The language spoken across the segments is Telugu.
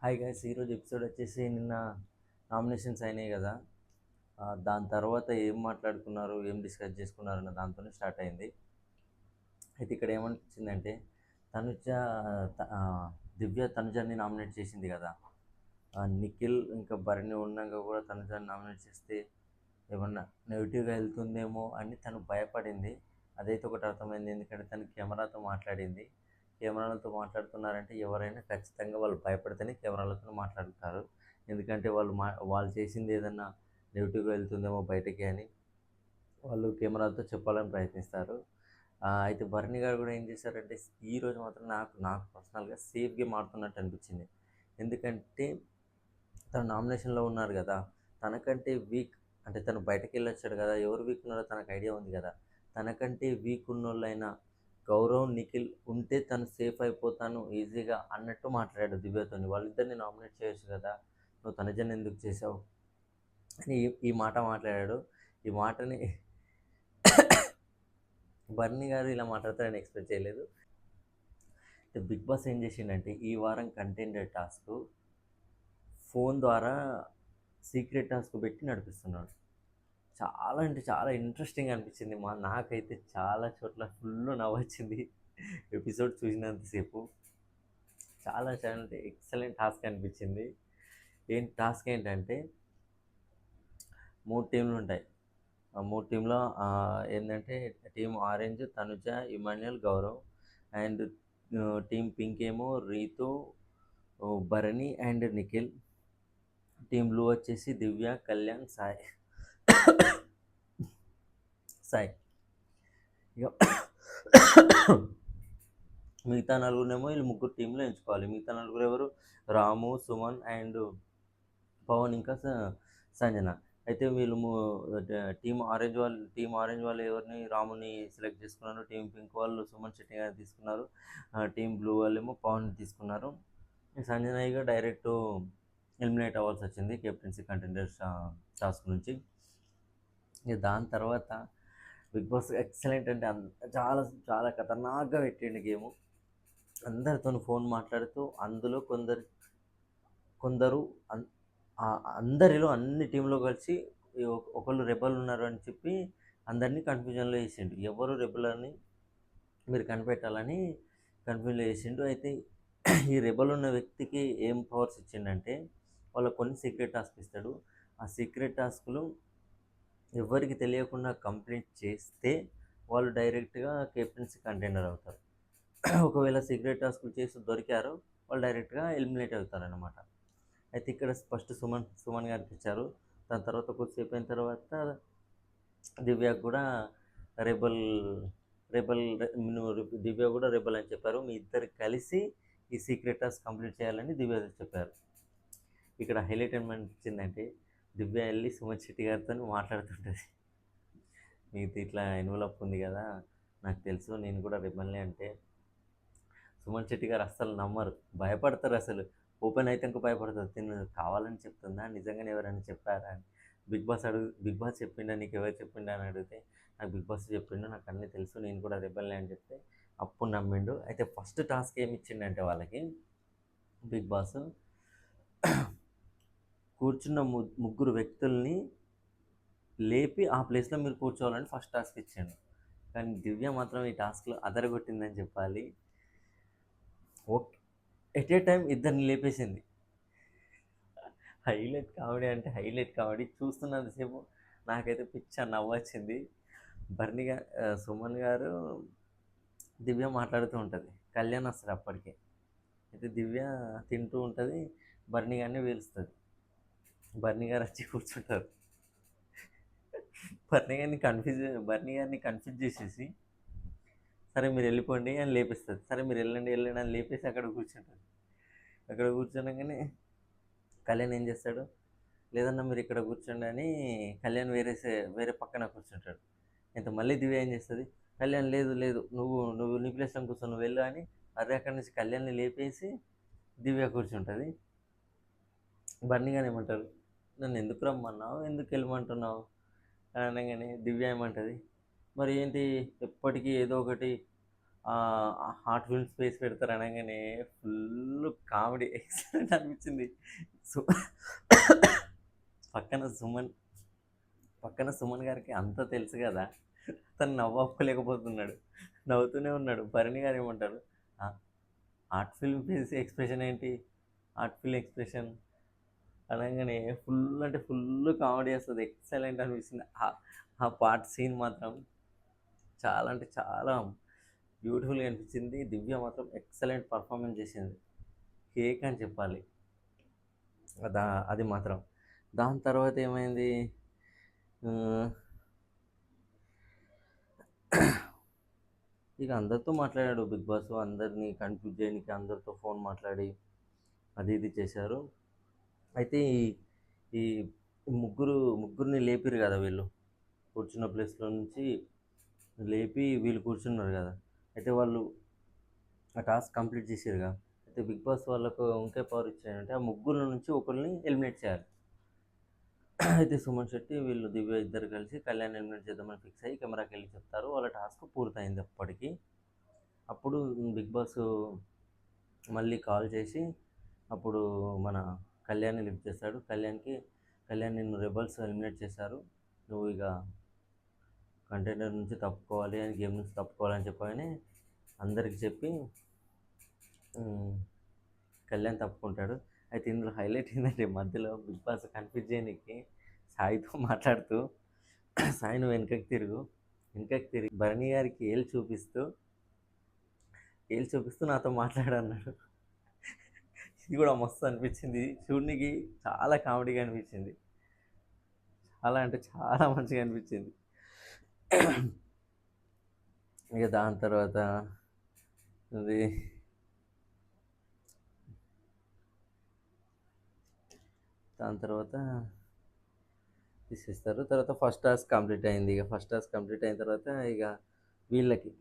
హాయ్ గైస్, ఈరోజు ఎపిసోడ్ వచ్చేసి నిన్న నామినేషన్స్ అయినాయి కదా. దాని తర్వాత ఏం మాట్లాడుకున్నారు, ఏం డిస్కస్ చేసుకున్నారు అన్న దాంతోనే స్టార్ట్ అయింది. అయితే ఇక్కడ ఏమనిపించిందంటే తనుజ త- ఆ, దివ్య తనుజాని నామినేట్ చేసింది కదా. నిఖిల్ ఇంకా భరణి ఉన్నాక కూడా తనుజాని నామినేట్ చేస్తే ఏమన్నా నెగిటివ్గా వెళ్తుందేమో అని తను భయపడింది. అదైతే ఒకటి అర్థమైంది, ఎందుకంటే తను కెమెరాతో మాట్లాడింది. కెమెరాలతో మాట్లాడుతున్నారంటే ఎవరైనా ఖచ్చితంగా వాళ్ళు భయపడితేనే కెమెరాలతో మాట్లాడతారు. ఎందుకంటే వాళ్ళు చేసింది ఏదన్నా నెగిటివ్గా వెళ్తుందేమో బయటకి అని వాళ్ళు కెమెరాలతో చెప్పాలని ప్రయత్నిస్తారు. అయితే భరణి గారు కూడా ఏం చేశారంటే ఈరోజు మాత్రం నాకు పర్సనల్గా సేఫ్ గేమ్ ఆడుతున్నట్టు అనిపించింది. ఎందుకంటే తను నామినేషన్లో ఉన్నారు కదా, తనకంటే వీక్ అంటే తను బయటకు వెళ్ళొచ్చాడు కదా, ఎవరు వీక్ ఉన్నారో తనకు ఐడియా ఉంది కదా. తనకంటే వీక్ ఉన్నోళ్ళైనా గౌరవ్ నిఖిల్ ఉంటే తను సేఫ్ అయిపోతాను ఈజీగా అన్నట్టు మాట్లాడాడు దివ్యతోని. వాళ్ళిద్దరిని నామినేట్ చేయొచ్చు కదా, నువ్వు తనజన్ ఎందుకు చేసావు అని ఈ మాట మాట్లాడాడు. ఈ మాటని బర్నీ గారు ఇలా మాట్లాడతారని ఎక్స్పెక్ట్ చేయలేదు. బిగ్ బాస్ ఏం చేసిండంటే ఈ వారం కంటెండర్ టాస్క్ ఫోన్ ద్వారా సీక్రెట్ టాస్క్ పెట్టి నడిపిస్తున్నాడు. చాలా అంటే చాలా ఇంట్రెస్టింగ్ అనిపించింది. నాకైతే చాలా చోట్ల ఫుల్ నవ్వొచ్చింది ఎపిసోడ్ చూసినంతసేపు. చాలా చాలా అంటే ఎక్సలెంట్ టాస్క్ అనిపించింది. టాస్క్ ఏంటంటే 3 టీంలు ఉంటాయి. ఆ 3 టీంలో ఏంటంటే team orange Tanuja, Emmanuel, Gaurav. And team pink ఏమో Ritu, Bharani and Nikhil. Team blue వచ్చేసి దివ్య, కళ్యాణ్, సాయి. సాయి ఇక మిగతా నలుగురేమో వీళ్ళు ముగ్గురు టీంలో ఎంచుకోవాలి. మిగతా నలుగురు ఎవరు? రాము, సుమన్ అండ్ పవన్ ఇంకా సంజన. అయితే వీళ్ళు టీం ఆరెంజ్ వాళ్ళు ఎవరిని? రాముని సెలెక్ట్ చేసుకున్నారు. టీం పింక్ వాళ్ళు సుమన్ శెట్టి గారిని తీసుకున్నారు. టీం బ్లూ వాళ్ళు ఏమో పవన్ తీసుకున్నారు. సంజన ఇక డైరెక్ట్ ఎలిమినేట్ అవ్వాల్సి వచ్చింది కెప్టెన్సీ కంటెండర్స్ టాస్క్ నుంచి. ఇక దాని తర్వాత బిగ్ బాస్ ఎక్సలెంట్ అంటే చాలా చాలా ఖతర్నాక్గా పెట్టిండు గేము. అందరితో ఫోన్ మాట్లాడుతూ అందులో కొందరు అందరిలో అన్ని టీంలో కలిసి ఒకళ్ళు రెబల్ ఉన్నారు అని చెప్పి అందరినీ కన్ఫ్యూజన్లో వేసిండు. ఎవరు రెబల్ అని మీరు కనిపెట్టాలని కన్ఫ్యూజన్లో వేసిండు. అయితే ఈ రెబల్ ఉన్న వ్యక్తికి ఏం పవర్స్ ఇచ్చిండంటే వాళ్ళకు కొన్ని సీక్రెట్ టాస్క్ ఇస్తాడు. ఆ సీక్రెట్ టాస్క్లు ఎవరికి తెలియకుండా కంప్లీట్ చేస్తే వాళ్ళు డైరెక్ట్గా కెప్టెన్సీ కంటెండర్ అవుతారు. ఒకవేళ సీక్రెట్ టాస్క్లు చేసి దొరికారో వాళ్ళు డైరెక్ట్గా ఎలిమినేట్ అవుతారనమాట. అయితే ఇక్కడ ఫస్ట్ సుమన్ గారికి ఇచ్చారు. దాని తర్వాత కొద్దిసేపు అయిన తర్వాత దివ్యకు కూడా రెబల్ రెబల్ దివ్య కూడా రెబల్ అని చెప్పారు. మీ ఇద్దరు కలిసి ఈ సీక్రెట్ టాస్క్ కంప్లీట్ చేయాలని దివ్య చెప్పారు. ఇక్కడ హైలైట్ ఏమనిపించిందంటే దివ్య వెళ్ళి సుమన్ శెట్టి గారితో మాట్లాడుతుంటుంది. మీకు ఇట్లా ఎన్వలప్ ఉంది కదా, నాకు తెలుసు నేను కూడా రెబల్ని అంటే సుమన్ శెట్టి గారు అస్సలు నమ్మరు, భయపడతారు. అసలు ఓపెన్ అయితే ఇంకా భయపడతారు. తిను కావాలని చెప్తుందా, నిజంగానే ఎవరైనా చెప్పారా అని. బిగ్ బాస్ చెప్పిండా, నీకు ఎవరు చెప్పిండా అని అడిగితే నాకు బిగ్ బాస్ చెప్పిండు, నాకు అన్నీ తెలుసు, నేను కూడా రెబల్ని అని చెప్తే అప్పుడు నమ్మిండు. అయితే ఫస్ట్ టాస్క్ ఏమి ఇచ్చిండంటే వాళ్ళకి బిగ్ బాస్ కూర్చున్న ముగ్గురు వ్యక్తుల్ని లేపి ఆ ప్లేస్లో మీరు కూర్చోవాలని ఫస్ట్ టాస్క్ ఇచ్చాడు. కానీ దివ్య మాత్రం ఈ టాస్క్లో అదరగొట్టిందని చెప్పాలి. ఓకే, ఎట్ ఏ టైం ఇద్దరిని లేపేసింది. హైలైట్ కామెడీ అంటే హైలైట్ కామెడీ. చూస్తున్నంతసేపు నాకైతే పిచ్చ నవ్వొచ్చింది. సుమన్ గారు దివ్య మాట్లాడుతూ ఉంటుంది, కళ్యాణ్ వస్తుంది అప్పటికే. అయితే దివ్య తింటూ ఉంటుంది, బర్నీ గారిని పీలుస్తుంది. బర్నీ గారు వచ్చి కూర్చుంటారు. బర్నీ గారిని కన్ఫ్యూజ్ చేసేసి సరే మీరు వెళ్ళిపోండి అని లేపిస్తుంది. సరే మీరు వెళ్ళండి అని లేపేసి అక్కడ కూర్చుంటారు. అక్కడ కూర్చోనగానే కళ్యాణ్ ఏం చేస్తాడు, లేదన్నా మీరు ఇక్కడ కూర్చోండి అని కళ్యాణ్ వేరే పక్కన కూర్చుంటాడు. ఇంత మళ్ళీ దివ్య ఏం చేస్తుంది, కళ్యాణ్ లేదు లేదు నువ్వు నువ్వు నీ ప్లేస్లో కూర్చో, నువ్వు వెళ్ళు అని అక్కడి నుంచి కళ్యాణ్ని లేపేసి దివ్య కూర్చుంటుంది. బర్నీ గారు ఏమంటారు, నన్ను ఎందుకు రమ్మన్నావు, ఎందుకు వెళ్ళమంటున్నావు అని అనగానే దివ్య ఏమంటుంది, మరి ఏంటి ఎప్పటికీ ఏదో ఒకటి హార్ట్ ఫిల్మ్ స్పేస్ పెడతారు అనగానే ఫుల్ కామెడీ ఎక్సలెంట్ అనిపించింది. సు పక్కన సుమన్ పక్కన సుమన్ గారికి అంతా తెలుసు కదా, తను నవ్వలేకపోతున్నాడు, నవ్వుతూనే ఉన్నాడు. భరణి గారు ఏమంటారు, ఆర్ట్ ఫిల్మ్ ఫేస్ ఎక్స్ప్రెషన్ ఏంటి, ఆర్ట్ ఫిల్మ్ ఎక్స్ప్రెషన్ అనగానే ఫుల్ అంటే ఫుల్ కామెడీ వస్తుంది. ఎక్సలెంట్ అనిపిస్తుంది. ఆ పార్ట్ సీన్ మాత్రం చాలా అంటే చాలా బ్యూటిఫుల్గా అనిపించింది. దివ్య మాత్రం ఎక్సలెంట్ పర్ఫార్మెన్స్ చేసింది, కేక్ అని చెప్పాలి. దా అది మాత్రం. దాని తర్వాత ఏమైంది, ఇక అందరితో మాట్లాడాడు బిగ్ బాస్, అందరినీ కన్ఫ్యూజ్ చేయడానికి అందరితో ఫోన్ మాట్లాడి అది ఇది చేశారు. అయితే ఈ ముగ్గురిని లేపిరు కదా వీళ్ళు, కూర్చున్న ప్లేస్లో నుంచి లేపి వీళ్ళు కూర్చున్నారు కదా. అయితే వాళ్ళు ఆ టాస్క్ కంప్లీట్ చేసారుగా. అయితే బిగ్ బాస్ వాళ్ళకు ఇంకే పవర్ ఇచ్చారంటే ఆ ముగ్గురు నుంచి ఒకరిని ఎలిమినేట్ చేయాలి. అయితే సుమన్ శెట్టి వీళ్ళు దివ్య ఇద్దరు కలిసి కళ్యాణ్ ఎలిమినేట్ చేద్దామని ఫిక్స్ అయ్యి కెమెరాకి వెళ్ళి చెప్తారు. వాళ్ళ టాస్క్ పూర్తయింది అప్పటికి. అప్పుడు బిగ్ బాస్ మళ్ళీ కాల్ చేసి అప్పుడు మన కళ్యాణ్ని లిఫ్ట్ చేస్తాడు. కళ్యాణ్ నిన్ను రెబల్స్ ఎలిమినేట్ చేశారు, నువ్వు ఇక కంటైనర్ నుంచి తప్పుకోవాలి అని, గేమ్ నుంచి తప్పుకోవాలని చెప్పని అందరికి చెప్పి కళ్యాణ్ తప్పుకుంటాడు. అయితే ఇందులో హైలైట్ ఏంటంటే మధ్యలో బిగ్ బాస్ కన్ఫ్యూజ్ చేయడానికి సాయితో మాట్లాడుతూ, సాయి నువ్వు వెనకకి తిరిగి భరణి గారికి ఏళ్ళు చూపిస్తూ నాతో మాట్లాడన్నాడు. ఇది కూడా మస్తు అనిపించింది చూడనికి, చాలా కామెడీగా అనిపించింది, చాలా అంటే చాలా మంచిగా అనిపించింది. ఇక దాని తర్వాత అది తీసేస్తారు. తర్వాత ఫస్ట్ టాస్క్ కంప్లీట్ అయింది. ఇక ఫస్ట్ టాస్క్ కంప్లీట్ అయిన తర్వాత ఇక వీళ్ళకి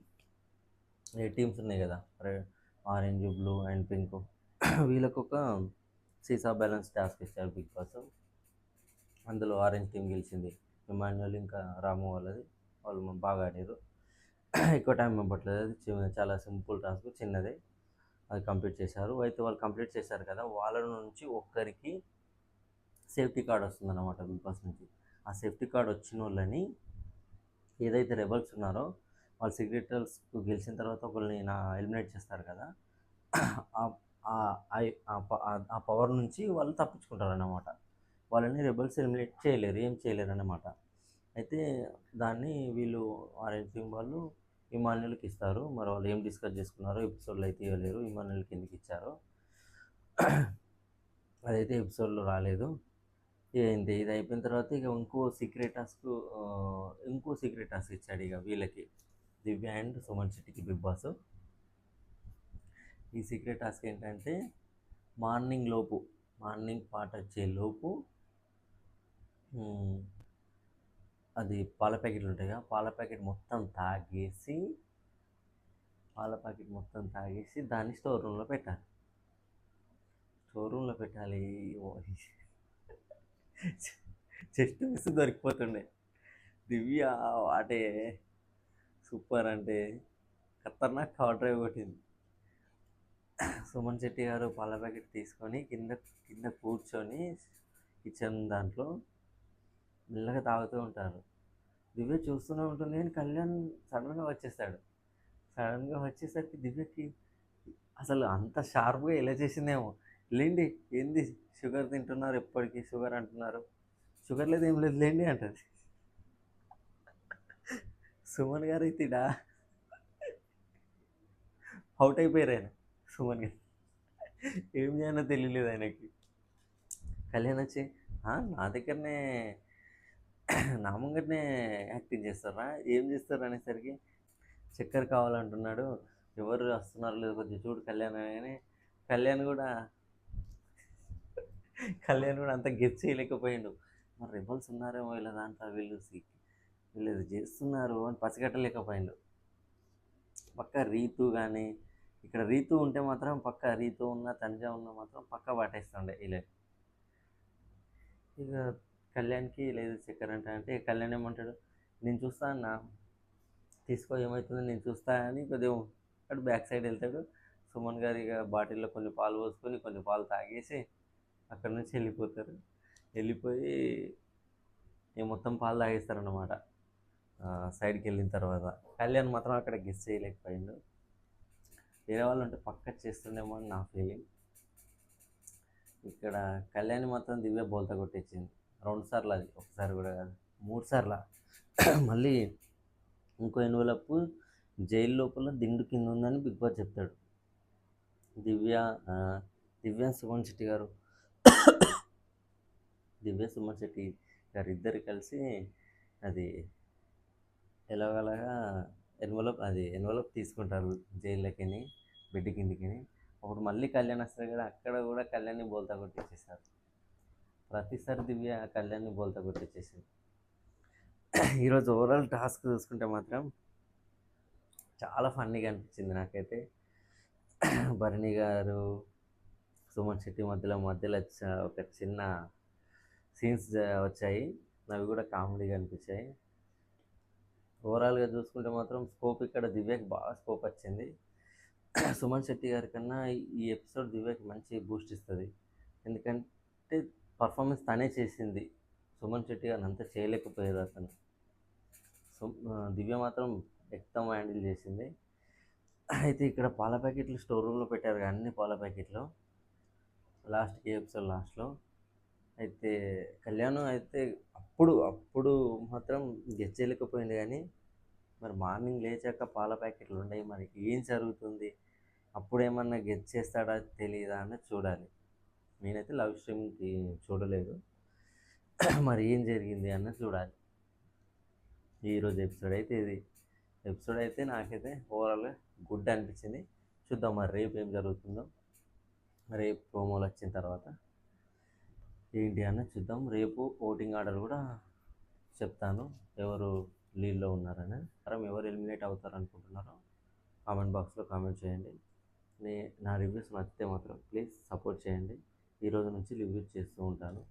టీమ్స్ ఉన్నాయి కదా, ఆరెంజ్, బ్లూ అండ్ పింక్, వీళ్ళకు ఒక సీసా బ్యాలెన్స్ టాస్క్ ఇచ్చారు బిగ్ బాస్. అందులో ఆరెంజ్ టీం గెలిచింది. ఇమాన్యుయల్ ఇంకా రాము వాళ్ళు బాగా ఆడారు. ఎక్కువ టైం ఇవ్వట్లేదు, అది చాలా సింపుల్ టాస్క్, చిన్నదే, అది కంప్లీట్ చేశారు. అయితే వాళ్ళు కంప్లీట్ చేశారు కదా, వాళ్ళ నుంచి ఒక్కరికి సేఫ్టీ కార్డ్ వస్తుందన్నమాట బిగ్ బాస్ నుంచి. ఆ సేఫ్టీ కార్డ్ వచ్చిన వాళ్ళని ఏదైతే రెబల్స్ ఉన్నారో వాళ్ళు సీక్రెటర్స్ గెలిచిన తర్వాత ఒకరిని ఎలిమినేట్ చేస్తారు కదా, ఆ పవర్ నుంచి వాళ్ళు తప్పించుకుంటారు అన్నమాట. వాళ్ళని రెబల్స్ ఎలిమినేట్ చేయలేరు, ఏం చేయలేరు అన్నమాట. అయితే దాన్ని వీళ్ళు ఆరెంజ్ టీం వాళ్ళు ఇమాన్యుల్కి ఇస్తారు. మరి వాళ్ళు ఏం డిస్కస్ చేసుకున్నారో ఎపిసోడ్లో అయితే ఇవ్వలేరు, ఇమాన్యుల్కి ఎందుకు ఇచ్చారో అదైతే ఎపిసోడ్లో రాలేదు. ఏంటి ఇది అయిపోయిన తర్వాత ఇక ఇంకో సీక్రెట్ టాస్క్ ఇచ్చాడు ఇక వీళ్ళకి, దివ్య అండ్ సుమన్ శెట్టికి బిగ్ బాస్. ఈ సీక్రెట్ టాస్క్ ఏంటంటే మార్నింగ్ పాట వచ్చే లోపు అది పాల ప్యాకెట్లు ఉంటాయి కదా, పాల ప్యాకెట్ మొత్తం తాగేసి దాన్ని స్టోర్ రూమ్లో పెట్టాలి. చెస్ట్ మిస్ దొరికిపోతుండే. దివ్య వాటే సూపర్ అంటే ఖతర్నాక్ కవర్ డ్రైవ్ కొట్టింది. సుమన్ శెట్టి గారు పాల ప్యాకెట్ తీసుకొని కింద కూర్చొని కిచెన్ దాంట్లో మెల్లగా తాగుతూ ఉంటారు. దివ్య చూస్తూనే ఉంటుంది కానీ కళ్యాణ్ సడన్గా వచ్చేసరికి దివ్యకి అసలు అంత షార్ప్గా ఎలా చేసిందేమో, లేండి ఏంది షుగర్ తింటున్నారు, ఎప్పటికీ షుగర్ అంటున్నారు, షుగర్ లేదు ఏం లేదు లేండి అంటది. సుమన్ గారు అయితే అవుట్ అయిపోయారు ఆయన. సుమన్ గారు ఏం చేయాలో తెలియలేదు ఆయనకి. కళ్యాణ్ వచ్చి నా దగ్గరనే నా ముంగటనే యాక్టింగ్ చేస్తారా, ఏం చేస్తారు అనేసరికి చక్కెర కావాలంటున్నాడు, ఎవరు వస్తున్నారు లేదు కొద్దిగా చూడు కళ్యాణ్ అనగానే కళ్యాణ్ కూడా అంత గెస్ చేయలేకపోయిండు. మరి రెబల్స్ ఉన్నారేమో వీళ్ళ దాంట్లో, వీళ్ళు చేస్తున్నారు అని పసిగట్టలేకపోయిండు. పక్క రీతు కానీ, ఇక్కడ రీతు ఉంటే మాత్రం పక్క రీతు ఉన్న తనుజ ఉన్న మాత్రం పక్క పట్టేస్తుండే ఇలా. ఇక కళ్యాణ్కి లేదు చక్కెర అంటే కళ్యాణ్ ఏమంటాడు, నేను చూస్తా అన్న, తీసుకో ఏమవుతుందో నేను చూస్తా అని కొద్దిగా అటు బ్యాక్ సైడ్ వెళ్తాడు. సుమన్ గారు ఇక బాటిల్లో కొన్ని పాలు పోసుకొని కొన్ని పాలు తాగేసి అక్కడ నుంచి వెళ్ళిపోతారు. వెళ్ళిపోయి ఇక మొత్తం పాలు తాగేస్తారన్నమాట. సైడ్కి వెళ్ళిన తర్వాత కళ్యాణ్ మాత్రం అక్కడ గెస్ చేయలేకపోయిండు. వేరే వాళ్ళు ఉంటే పక్క చేస్తుండేమో అని నా ఫీలింగ్. ఇక్కడ కళ్యాణ్ మాత్రం దివ్య బోల్తా కొట్టించింది 2 సార్లు, అది ఒకసారి కూడా కాదు 3 సార్లు. మళ్ళీ ఇంకో ఎన్వలప్ జైలు లోపల దిండు కింద ఉందని బిగ్ బాస్ చెప్తాడు. దివ్య ఆ, దివ్య సుమన్ శెట్టి గారు దివ్య సుమన్ శెట్టి గారు ఇద్దరు కలిసి అది ఎలాగలాగా ఎన్వలప్ తీసుకుంటారు జైల్లోకి, బెడ్ కిందికి. అప్పుడు మళ్ళీ కళ్యాణ్ వస్తారు కదా, అక్కడ కూడా కళ్యాణ్ని బోల్తా కొట్టించేస్తారు. ప్రతిసారి దివ్య కళ్యాణ్ని బోల్తా కొట్టించేసింది. ఈరోజు ఓవరాల్ టాస్క్ చూసుకుంటే మాత్రం చాలా ఫన్నీగా అనిపించింది నాకైతే. భరణి గారు సుమన్ శెట్టి మధ్యలో ఒక చిన్న సీన్స్ వచ్చాయి, అవి కూడా కామెడీగా అనిపించాయి. ఓవరాల్గా చూసుకుంటే మాత్రం స్కోప్ ఇక్కడ దివ్యకి బాగా స్కోప్ వచ్చింది. సుమన్ శెట్టి గారి కన్నా ఈ ఎపిసోడ్ దివ్యకి మంచి బూస్ట్ ఇస్తుంది. ఎందుకంటే పర్ఫార్మెన్స్ తనే చేసింది, సుమన్ శెట్టి గారిని అంతా చేయలేకపోయారు అతను. దివ్య మాత్రం ఎక్దమ్ హ్యాండిల్ చేసింది. అయితే ఇక్కడ పాల ప్యాకెట్లు స్టోర్ రూమ్లో పెట్టారు కానీ అన్ని పాల ప్యాకెట్లు ఎపిసోడ్ లాస్ట్లో అయితే కళ్యాణం అయితే అప్పుడు మాత్రం గెస్ చేయలేకపోయింది. కానీ మరి మార్నింగ్ లేచాక పాల ప్యాకెట్లు ఉన్నాయి, మరి ఏం జరుగుతుంది, అప్పుడేమన్నా గెస్ చేస్తాడా తెలియదా అన్నది చూడాలి. నేనైతే లవ్ స్ట్రీమ్కి చూడలేదు, మరి ఏం జరిగింది అన్నది చూడాలి. ఈరోజు ఎపిసోడ్ అయితే నాకైతే ఓవరాల్గా గుడ్ అనిపించింది. చూద్దాం మరి రేపు ఏం జరుగుతుందో, రేపు ప్రోమోలు వచ్చిన తర్వాత ఏంటి అన్నది చూద్దాం. రేపు ఓటింగ్ ఆర్డర్ కూడా చెప్తాను, ఎవరు లీడ్లో ఉన్నారని. ఎవరు ఎలిమినేట్ అవుతారు అనుకుంటున్నారో కామెంట్ బాక్స్లో కామెంట్ చేయండి. నా రివ్యూస్ నచ్చితే మాత్రం ప్లీజ్ సపోర్ట్ చేయండి. ఈరోజు నుంచి రివ్యూస్ చేస్తూ ఉంటాను.